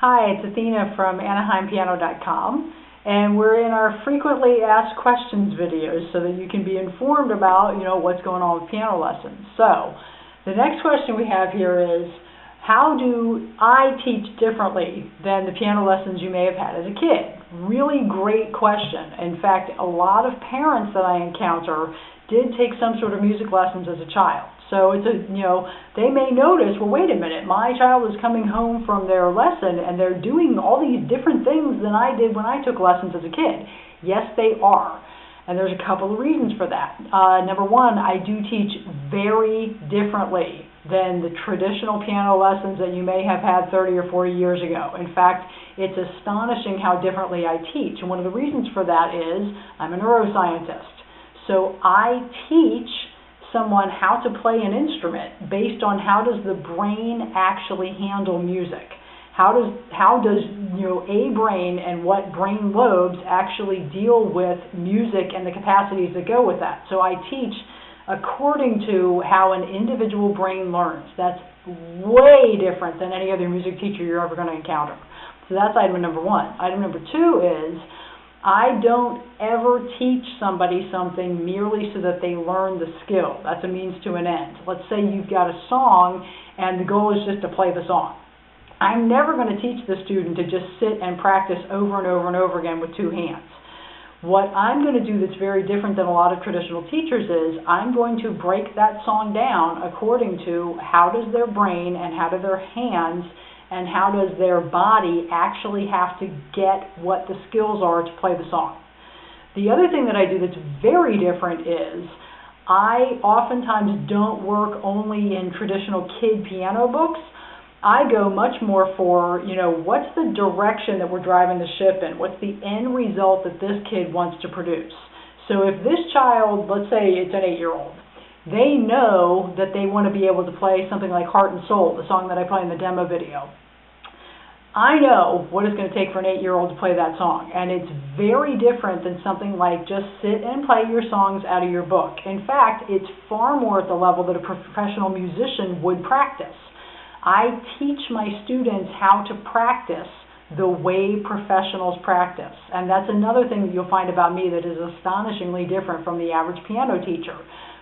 Hi, it's Athena from AnaheimPiano.com, and we're in our frequently asked questions videos so that you can be informed about, what's going on with piano lessons. So, the next question we have here is, how do I teach differently than the piano lessons you may have had as a kid? Really great question. In fact, a lot of parents that I encounter did take some sort of music lessons as a child. So they may notice, well, wait a minute, my child is coming home from their lesson and they're doing all these different things than I did when I took lessons as a kid. Yes, they are. And there's a couple of reasons for that. Number one, I do teach very differently than the traditional piano lessons that you may have had 30 or 40 years ago. In fact, it's astonishing how differently I teach. And one of the reasons for that is I'm a neuroscientist. So I teach someone how to play an instrument based on how does the brain actually handle music. How does a brain and what brain lobes actually deal with music and the capacities that go with that. So I teach according to how an individual brain learns. That's way different than any other music teacher you're ever going to encounter. So that's item number one. Item number two is I don't ever teach somebody something merely so that they learn the skill. That's a means to an end. Let's say you've got a song and the goal is just to play the song. I'm never going to teach the student to just sit and practice over and over and over again with two hands. What I'm going to do that's very different than a lot of traditional teachers is I'm going to break that song down according to how does their brain and how do their hands and how does their body actually have to get what the skills are to play the song. The other thing that I do that's very different is I oftentimes don't work only in traditional kid piano books. I go much more for, what's the direction that we're driving the ship in? What's the end result that this kid wants to produce? So if this child, let's say it's an 8-year-old, they know that they want to be able to play something like Heart and Soul, the song that I play in the demo video. I know what it's going to take for an 8-year-old to play that song, and it's very different than something like just sit and play your songs out of your book. In fact, it's far more at the level that a professional musician would practice. I teach my students how to practice the way professionals practice, and that's another thing that you'll find about me that is astonishingly different from the average piano teacher.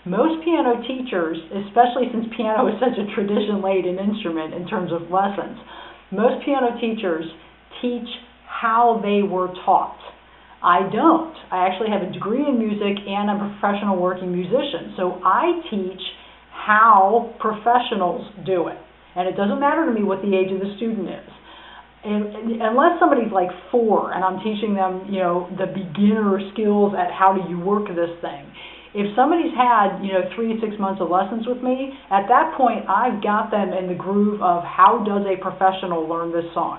Most piano teachers, especially since piano is such a tradition-laden instrument in terms of lessons, most piano teachers teach how they were taught. I don't. I actually have a degree in music and I'm a professional working musician. So I teach how professionals do it. And it doesn't matter to me what the age of the student is. Unless somebody's like 4 and I'm teaching them, the beginner skills at how do you work this thing. If somebody's had, 3 to 6 months of lessons with me, at that point I've got them in the groove of how does a professional learn this song.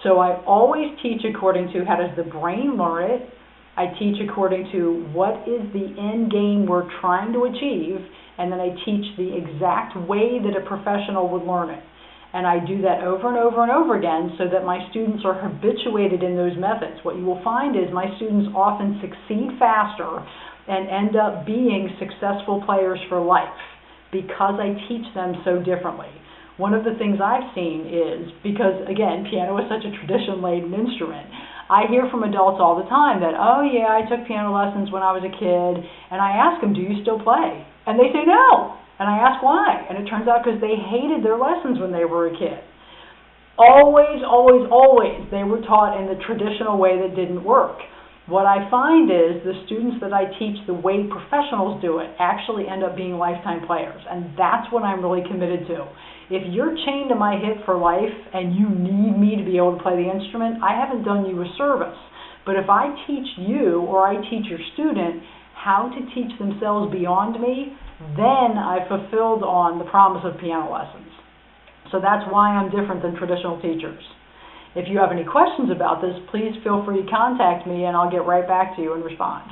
So I always teach according to how does the brain learn it. I teach according to what is the end game we're trying to achieve, and then I teach the exact way that a professional would learn it. And I do that over and over and over again so that my students are habituated in those methods. What you will find is my students often succeed faster and end up being successful players for life because I teach them so differently. One of the things I've seen is, because again, piano is such a tradition-laden instrument, I hear from adults all the time that, oh yeah, I took piano lessons when I was a kid, and I ask them, do you still play? And they say no. And I ask why, and it turns out because they hated their lessons when they were a kid. Always, always, always, they were taught in the traditional way that didn't work. What I find is the students that I teach the way professionals do it actually end up being lifetime players, and that's what I'm really committed to. If you're chained to my hip for life and you need me to be able to play the instrument, I haven't done you a service. But if I teach you or I teach your student how to teach themselves beyond me, then I've fulfilled on the promise of piano lessons. So that's why I'm different than traditional teachers. If you have any questions about this, please feel free to contact me and I'll get right back to you and respond.